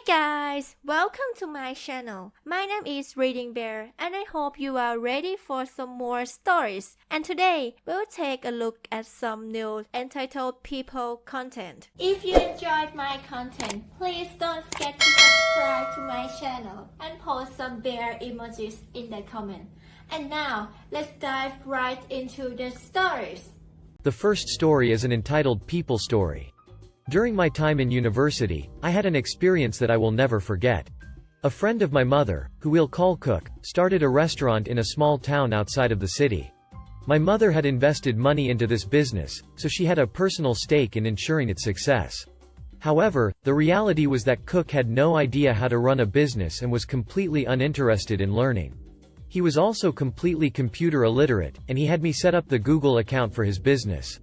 guys, welcome to my channel. My name is ReadingBear and I hope you are ready for some more stories. And today, we'll take a look at some new entitled people content. If you enjoyed my content, please don't forget to subscribe to my channel and post some bear emojis in the comment. And now, let's dive right into the stories. The first story is an entitled people story. During my time in university, I had an experience that I will never forget. A friend of my mother, who we'll call Cook, started a restaurant in a small town outside of the city. My mother had invested money into this business, so she had a personal stake in ensuring its success. However, the reality was that Cook had no idea how to run a business and was completely uninterested in learning. He was also completely computer illiterate, and he had me set up the Google account for his business.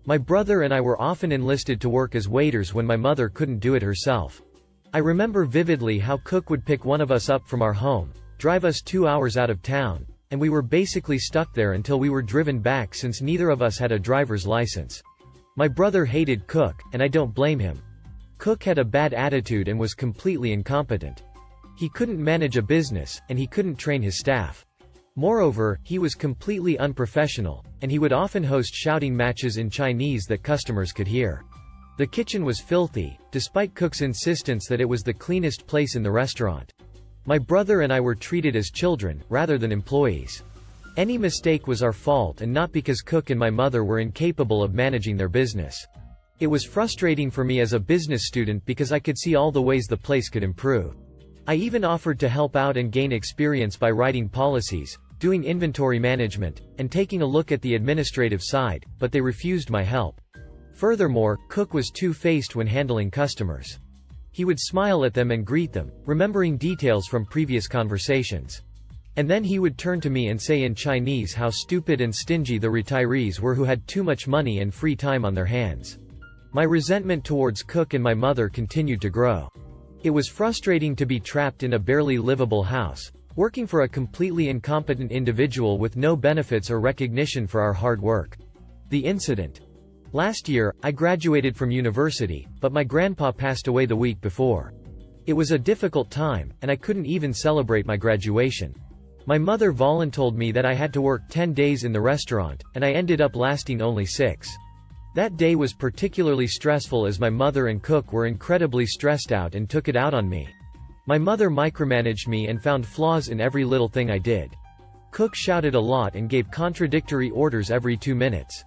My brother and I were often enlisted to work as waiters when my mother couldn't do it herself. I remember vividly how Cook would pick one of us up from our home, drive us 2 hours out of town, and we were basically stuck there until we were driven back since neither of us had a driver's license. My brother hated Cook, and I don't blame him. Cook had a bad attitude and was completely incompetent. He couldn't manage a business, and he couldn't train his staff. Moreover, he was completely unprofessional, and he would often host shouting matches in Chinese that customers could hear. The kitchen was filthy, despite Cook's insistence that it was the cleanest place in the restaurant. My brother and I were treated as children, rather than employees. Any mistake was our fault and not because Cook and my mother were incapable of managing their business. It was frustrating for me as a business student because I could see all the ways the place could improve. I even offered to help out and gain experience by writing policies, doing inventory management, and taking a look at the administrative side, but they refused my help. Furthermore, Cook was two-faced when handling customers. He would smile at them and greet them, remembering details from previous conversations. And then he would turn to me and say in Chinese how stupid and stingy the retirees were who had too much money and free time on their hands. My resentment towards Cook and my mother continued to grow. It was frustrating to be trapped in a barely livable house, working for a completely incompetent individual with no benefits or recognition for our hard work. The incident. Last year, I graduated from university, but my grandpa passed away the week before. It was a difficult time, and I couldn't even celebrate my graduation. My mother voluntold me that I had to work 10 days in the restaurant, and I ended up lasting only 6. That day was particularly stressful as my mother and Cook were incredibly stressed out and took it out on me. My mother micromanaged me and found flaws in every little thing I did. Cook shouted a lot and gave contradictory orders every 2 minutes.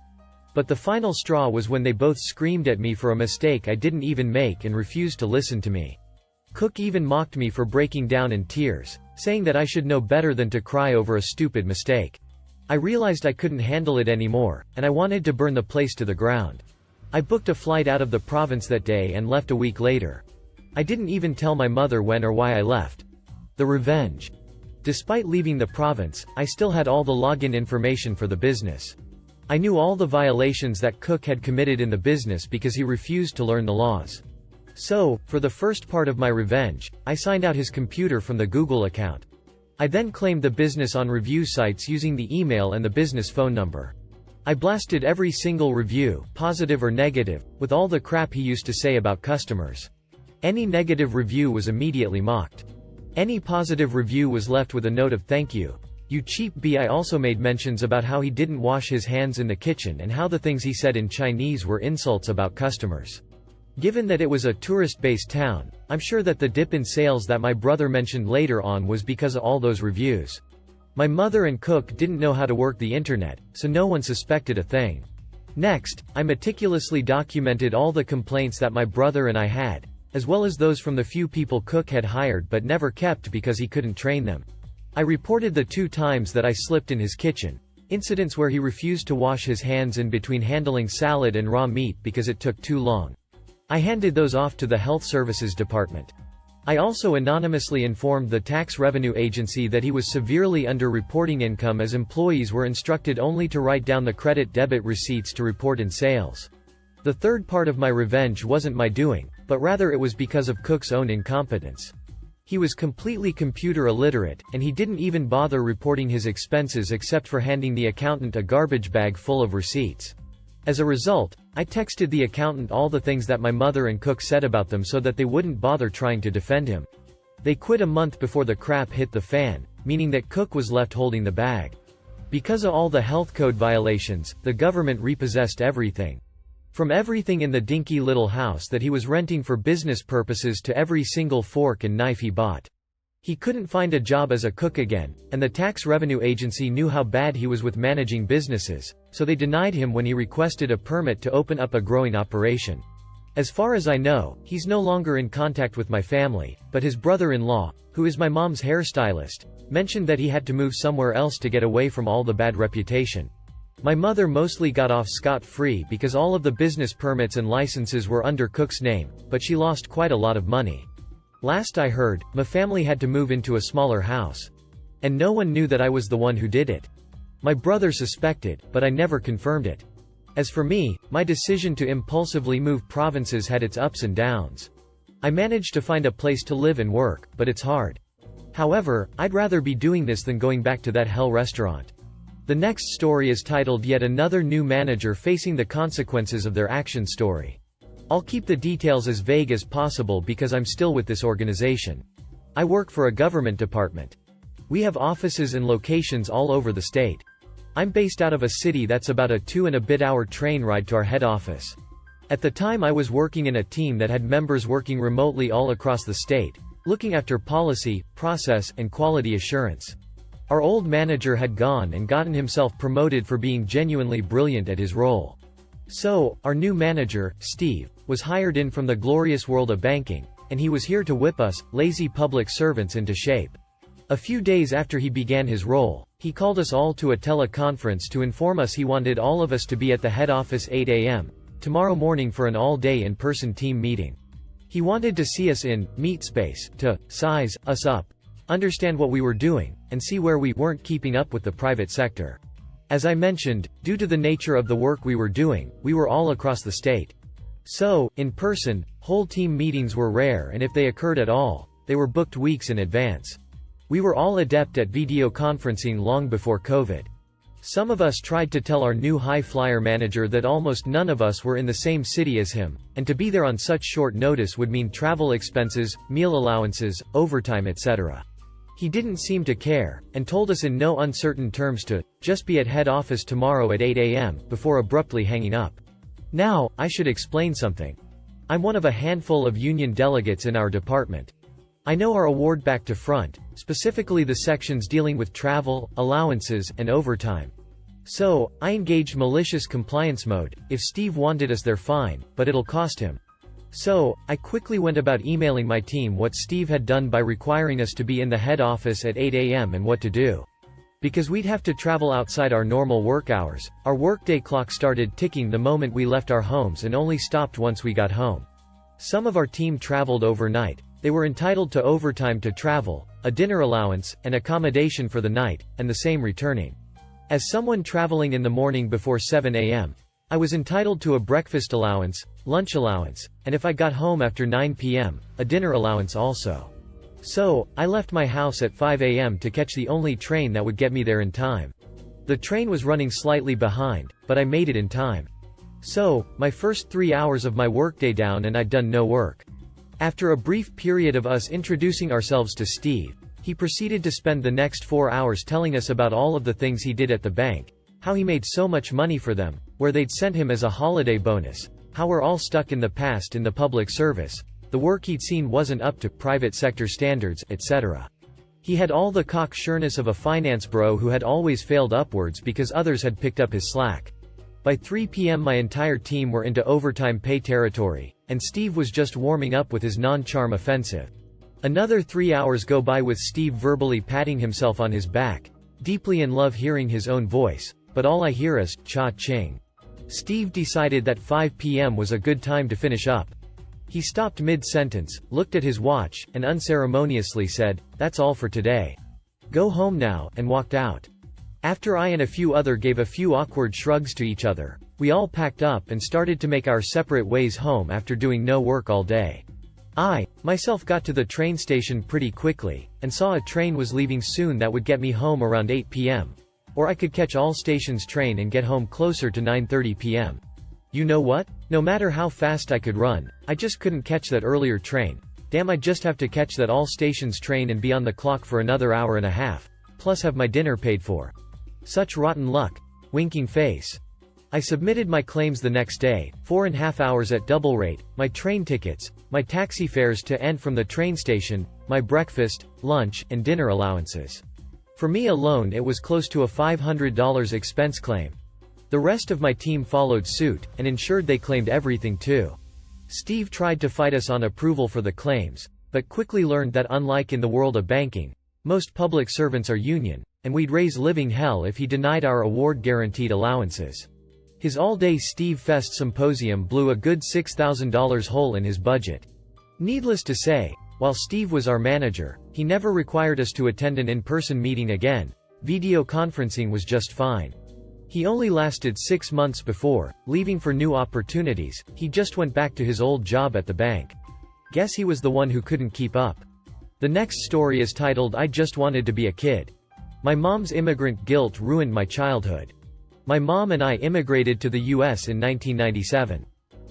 But the final straw was when they both screamed at me for a mistake I didn't even make and refused to listen to me. Cook even mocked me for breaking down in tears, saying that I should know better than to cry over a stupid mistake. I realized I couldn't handle it anymore, and I wanted to burn the place to the ground. I booked a flight out of the province that day and left a week later. I didn't even tell my mother when or why I left. The revenge. Despite leaving the province, I still had all the login information for the business. I knew all the violations that Cook had committed in the business because he refused to learn the laws. So, for the first part of my revenge, I signed out his computer from the Google account. I then claimed the business on review sites using the email and the business phone number. I blasted every single review, positive or negative, with all the crap he used to say about customers. Any negative review was immediately mocked. Any positive review was left with a note of thank you. You cheap b. I also made mentions about how he didn't wash his hands in the kitchen and how the things he said in Chinese were insults about customers. Given that it was a tourist-based town, I'm sure that the dip in sales that my brother mentioned later on was because of all those reviews. My mother and Cook didn't know how to work the internet, so no one suspected a thing. Next, I meticulously documented all the complaints that my brother and I had, as well as those from the few people Cook had hired but never kept because he couldn't train them. I reported the 2 times that I slipped in his kitchen, incidents where he refused to wash his hands in between handling salad and raw meat because it took too long. I handed those off to the Health Services Department. I also anonymously informed the Tax Revenue Agency that he was severely under-reporting income as employees were instructed only to write down the credit-debit receipts to report in sales. The third part of my revenge wasn't my doing, but rather it was because of Cook's own incompetence. He was completely computer illiterate, and he didn't even bother reporting his expenses except for handing the accountant a garbage bag full of receipts. As a result, I texted the accountant all the things that my mother and Cook said about them so that they wouldn't bother trying to defend him. They quit a month before the crap hit the fan, meaning that Cook was left holding the bag. Because of all the health code violations, the government repossessed everything. From everything in the dinky little house that he was renting for business purposes to every single fork and knife he bought. He couldn't find a job as a cook again, and the tax revenue agency knew how bad he was with managing businesses, so they denied him when he requested a permit to open up a growing operation. As far as I know, he's no longer in contact with my family, but his brother-in-law, who is my mom's hairstylist, mentioned that he had to move somewhere else to get away from all the bad reputation. My mother mostly got off scot-free because all of the business permits and licenses were under Cook's name, but she lost quite a lot of money. Last I heard, my family had to move into a smaller house. And no one knew that I was the one who did it. My brother suspected, but I never confirmed it. As for me, my decision to impulsively move provinces had its ups and downs. I managed to find a place to live and work, but it's hard. However, I'd rather be doing this than going back to that hell restaurant. The next story is titled Yet Another New Manager Facing the Consequences of Their Action Story. I'll keep the details as vague as possible because I'm still with this organization. I work for a government department. We have offices and locations all over the state. I'm based out of a city that's about a 2.5-hour train ride to our head office. At the time I was working in a team that had members working remotely all across the state, looking after policy, process, and quality assurance. Our old manager had gone and gotten himself promoted for being genuinely brilliant at his role. So, our new manager, Steve, was hired in from the glorious world of banking, and he was here to whip us, lazy public servants, into shape. A few days after he began his role, he called us all to a teleconference to inform us he wanted all of us to be at the head office 8 a.m. tomorrow morning for an all-day in-person team meeting. He wanted to see us in meet space, to size us up, understand what we were doing, and see where we weren't keeping up with the private sector. As I mentioned, due to the nature of the work we were doing, we were all across the state. So, in person, whole team meetings were rare, and if they occurred at all, they were booked weeks in advance. We were all adept at video conferencing long before COVID. Some of us tried to tell our new high-flyer manager that almost none of us were in the same city as him, and to be there on such short notice would mean travel expenses, meal allowances, overtime, etc. He didn't seem to care, and told us in no uncertain terms to just be at head office tomorrow at 8 a.m., before abruptly hanging up. Now, I should explain something. I'm one of a handful of union delegates in our department. I know our award back to front, specifically the sections dealing with travel, allowances, and overtime. So, I engaged Malicious compliance mode. If Steve wanted us there, fine, but it'll cost him. So, I quickly went about emailing my team what Steve had done by requiring us to be in the head office at 8 a.m. and what to do. Because we'd have to travel outside our normal work hours, our workday clock started ticking the moment we left our homes and only stopped once we got home. Some of our team traveled overnight. They were entitled to overtime to travel, a dinner allowance, and accommodation for the night, and the same returning. As someone traveling in the morning before 7 a.m., I was entitled to a breakfast allowance, lunch allowance, and if I got home after 9 p.m., a dinner allowance also. So, I left my house at 5 a.m. to catch the only train that would get me there in time. The train was running slightly behind, but I made it in time. So, my first 3 hours of my workday down and I'd done no work. After a brief period of us introducing ourselves to Steve, he proceeded to spend the next 4 hours telling us about all of the things he did at the bank, how he made so much money for them, where they'd sent him as a holiday bonus, how we're all stuck in the past in the public service, the work he'd seen wasn't up to private sector standards, etc. He had all the cocksureness of a finance bro who had always failed upwards because others had picked up his slack. By 3 p.m. my entire team were into overtime pay territory, and Steve was just warming up with his non-charm offensive. Another 3 hours go by with Steve verbally patting himself on his back, deeply in love hearing his own voice, but all I hear is, cha-ching. Steve decided that 5 p.m. was a good time to finish up. He stopped mid-sentence, looked at his watch, and unceremoniously said, "That's all for today. Go home now," and walked out. After I and a few other gave a few awkward shrugs to each other, we all packed up and started to make our separate ways home after doing no work all day. I, myself got to the train station pretty quickly, and saw a train was leaving soon that would get me home around 8 p.m. Or I could catch all stations train and get home closer to 9:30 p.m. You know what? No matter how fast I could run, I just couldn't catch that earlier train. Damn, I'd just have to catch that all stations train and be on the clock for another hour and a half, plus have my dinner paid for. Such rotten luck. Winking face. I submitted my claims the next day, 4.5 hours at double rate, my train tickets, my taxi fares to and from the train station, my breakfast, lunch, and dinner allowances. For me alone it was close to a $500 expense claim. The rest of my team followed suit, and ensured they claimed everything too. Steve tried to fight us on approval for the claims, but quickly learned that unlike in the world of banking, most public servants are union, and we'd raise living hell if he denied our award-guaranteed allowances. His all-day Steve Fest symposium blew a good $6,000 hole in his budget. Needless to say, while Steve was our manager, he never required us to attend an in-person meeting again. Video conferencing was just fine. He only lasted 6 months before, leaving for new opportunities. He just went back to his old job at the bank. Guess he was the one who couldn't keep up. The next story is titled I Just Wanted to Be a Kid. My mom's immigrant guilt ruined my childhood. My mom and I immigrated to the US in 1997.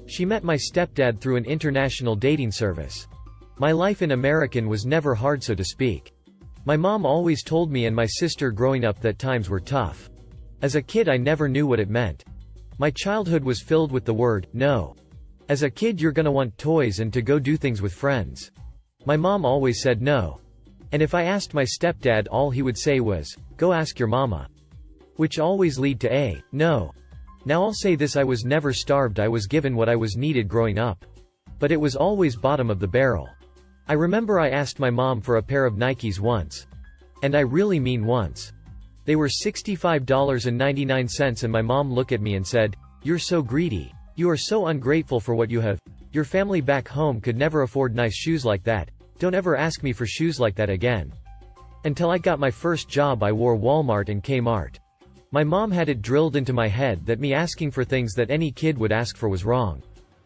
She met my stepdad through an international dating service. My life in America was never hard, so to speak. My mom always told me and my sister growing up that times were tough. As a kid I never knew what it meant. My childhood was filled with the word, no. As a kid you're gonna want toys and to go do things with friends. My mom always said no. And if I asked my stepdad all he would say was, go ask your mama. Which always lead to a, no. Now I'll say this, I was never starved, I was given what I was needed growing up. But it was always bottom of the barrel. I remember I asked my mom for a pair of Nikes once. And I really mean once. They were $65.99 and my mom looked at me and said, you're so greedy. You are so ungrateful for what you have. Your family back home could never afford nice shoes like that. Don't ever ask me for shoes like that again. Until I got my first job I wore Walmart and Kmart. My mom had it drilled into my head that me asking for things that any kid would ask for was wrong.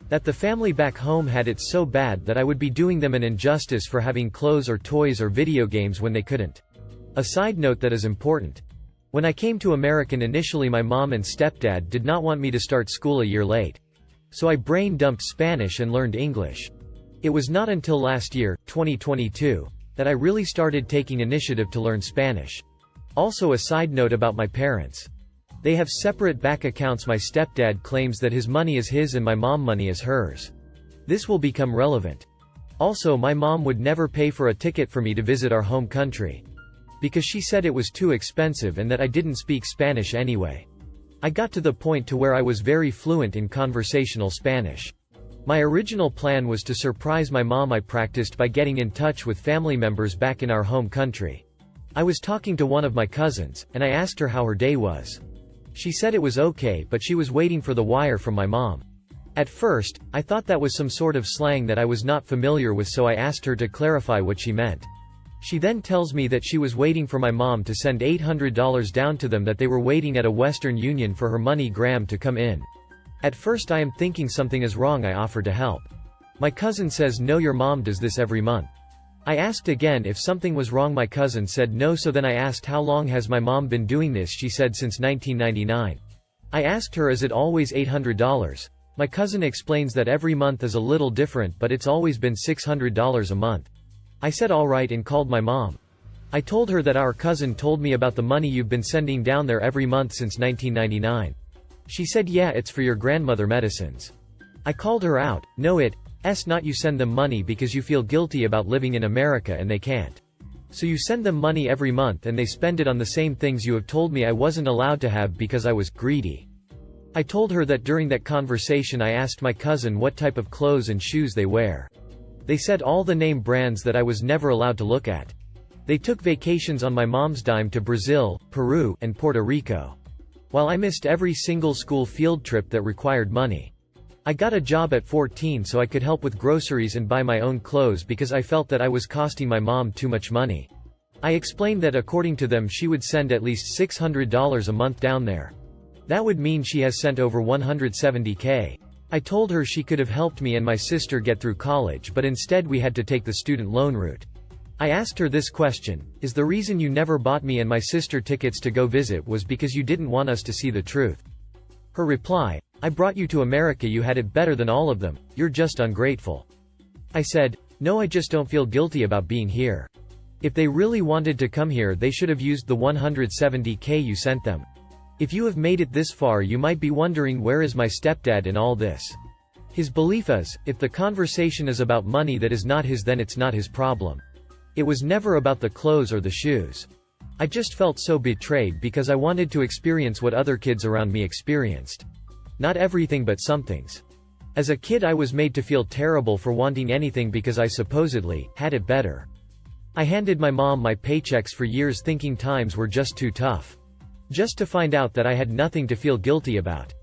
That the family back home had it so bad that I would be doing them an injustice for having clothes or toys or video games when they couldn't. A side note that is important. When I came to America initially my mom and stepdad did not want me to start school a year late. So I brain dumped Spanish and learned English. It was not until last year, 2022, that I really started taking initiative to learn Spanish. Also a side note about my parents. They have separate bank accounts. My stepdad claims that his money is his and my mom money is hers. This will become relevant. Also my mom would never pay for a ticket for me to visit our home country. Because she said it was too expensive and that I didn't speak Spanish anyway. I got to the point to where I was very fluent in conversational Spanish. My original plan was to surprise my mom. I practiced by getting in touch with family members back in our home country. I was talking to one of my cousins, and I asked her how her day was. She said it was okay, but she was waiting for the wire from my mom. At first, I thought that was some sort of slang that I was not familiar with, so I asked her to clarify what she meant. She then tells me that she was waiting for my mom to send $800 down to them, that they were waiting at a Western Union for her MoneyGram to come in. At first I am thinking something is wrong. I offered to help. My cousin says no, your mom does this every month. I asked again if something was wrong. My cousin said no, so then I asked how long has my mom been doing this. She said since 1999. I asked her, is it always $800? My cousin explains that every month is a little different, but it's always been $600 a month. I said alright and called my mom. I told her that our cousin told me about the money you've been sending down there every month since 1999. She said yeah, it's for your grandmother medicines. I called her out, no it's not, you send them money because you feel guilty about living in America and they can't. So you send them money every month and they spend it on the same things you have told me I wasn't allowed to have because I was greedy. I told her that during that conversation I asked my cousin what type of clothes and shoes they wear. They said all the name brands that I was never allowed to look at. They took vacations on my mom's dime to Brazil, Peru, and Puerto Rico. While I missed every single school field trip that required money. I got a job at 14 so I could help with groceries and buy my own clothes because I felt that I was costing my mom too much money. I explained that according to them she would send at least $600 a month down there. That would mean she has sent over $170K. I told her she could have helped me and my sister get through college, but instead we had to take the student loan route. I asked her this question, is the reason you never bought me and my sister tickets to go visit was because you didn't want us to see the truth? Her reply, I brought you to America, you had it better than all of them, you're just ungrateful. I said, no, I just don't feel guilty about being here. If they really wanted to come here, they should have used the $170K you sent them. If you have made it this far, you might be wondering, where is my stepdad in all this? His belief is, if the conversation is about money that is not his, then it's not his problem. It was never about the clothes or the shoes. I just felt so betrayed because I wanted to experience what other kids around me experienced. Not everything, but some things. As a kid, I was made to feel terrible for wanting anything because I supposedly had it better. I handed my mom my paychecks for years thinking times were just too tough. Just to find out that I had nothing to feel guilty about.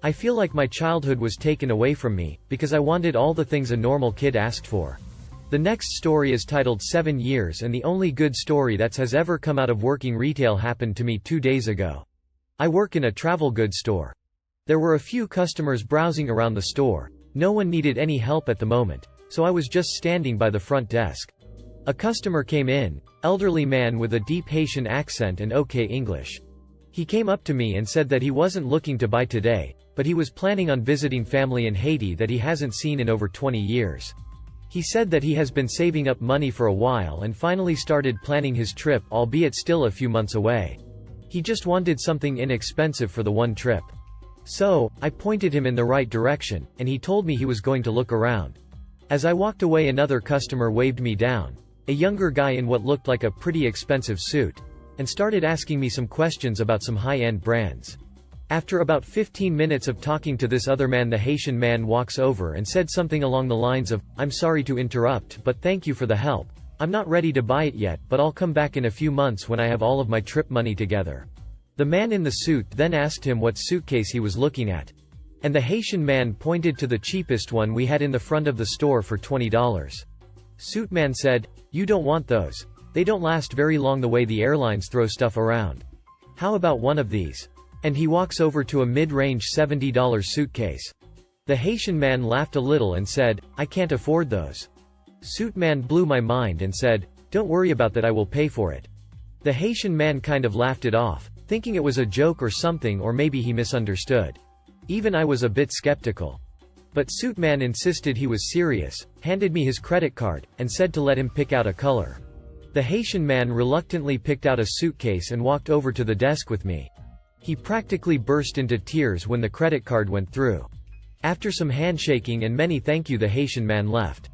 I feel like my childhood was taken away from me, because I wanted all the things a normal kid asked for. The next story is titled 7 Years, and the only good story that has ever come out of working retail happened to me 2 days ago. I work in a travel goods store. There were a few customers browsing around the store. No one needed any help at the moment, so I was just standing by the front desk. A customer came in, elderly man with a deep Haitian accent and okay English. He came up to me and said that he wasn't looking to buy today, but he was planning on visiting family in Haiti that he hasn't seen in over 20 years. He said that he has been saving up money for a while and finally started planning his trip, albeit still a few months away. He just wanted something inexpensive for the one trip. So, I pointed him in the right direction, and he told me he was going to look around. As I walked away, another customer waved me down, a younger guy in what looked like a pretty expensive suit, and started asking me some questions about some high-end brands. After about 15 minutes of talking to this other man, the Haitian man walks over and said something along the lines of, "I'm sorry to interrupt, but thank you for the help. I'm not ready to buy it yet, but I'll come back in a few months when I have all of my trip money together." The man in the suit then asked him what suitcase he was looking at. And the Haitian man pointed to the cheapest one we had in the front of the store for $20. Suit man said, "You don't want those. They don't last very long the way the airlines throw stuff around. How about one of these?" And he walks over to a mid-range $70 suitcase. The Haitian man laughed a little and said, "I can't afford those." Suit man blew my mind and said, "Don't worry about that, I will pay for it." The Haitian man kind of laughed it off, thinking it was a joke or something, or maybe he misunderstood. Even I was a bit skeptical. But suit man insisted he was serious, handed me his credit card, and said to let him pick out a color. The Haitian man reluctantly picked out a suitcase and walked over to the desk with me. He practically burst into tears when the credit card went through. After some handshaking and many thank you, the Haitian man left.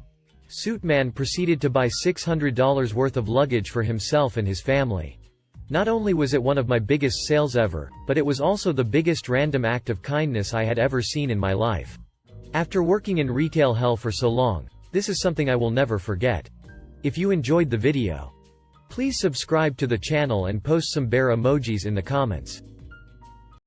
Suit man proceeded to buy $600 worth of luggage for himself and his family. Not only was it one of my biggest sales ever, but it was also the biggest random act of kindness I had ever seen in my life. After working in retail hell for so long, this is something I will never forget. If you enjoyed the video, please subscribe to the channel and post some bear emojis in the comments.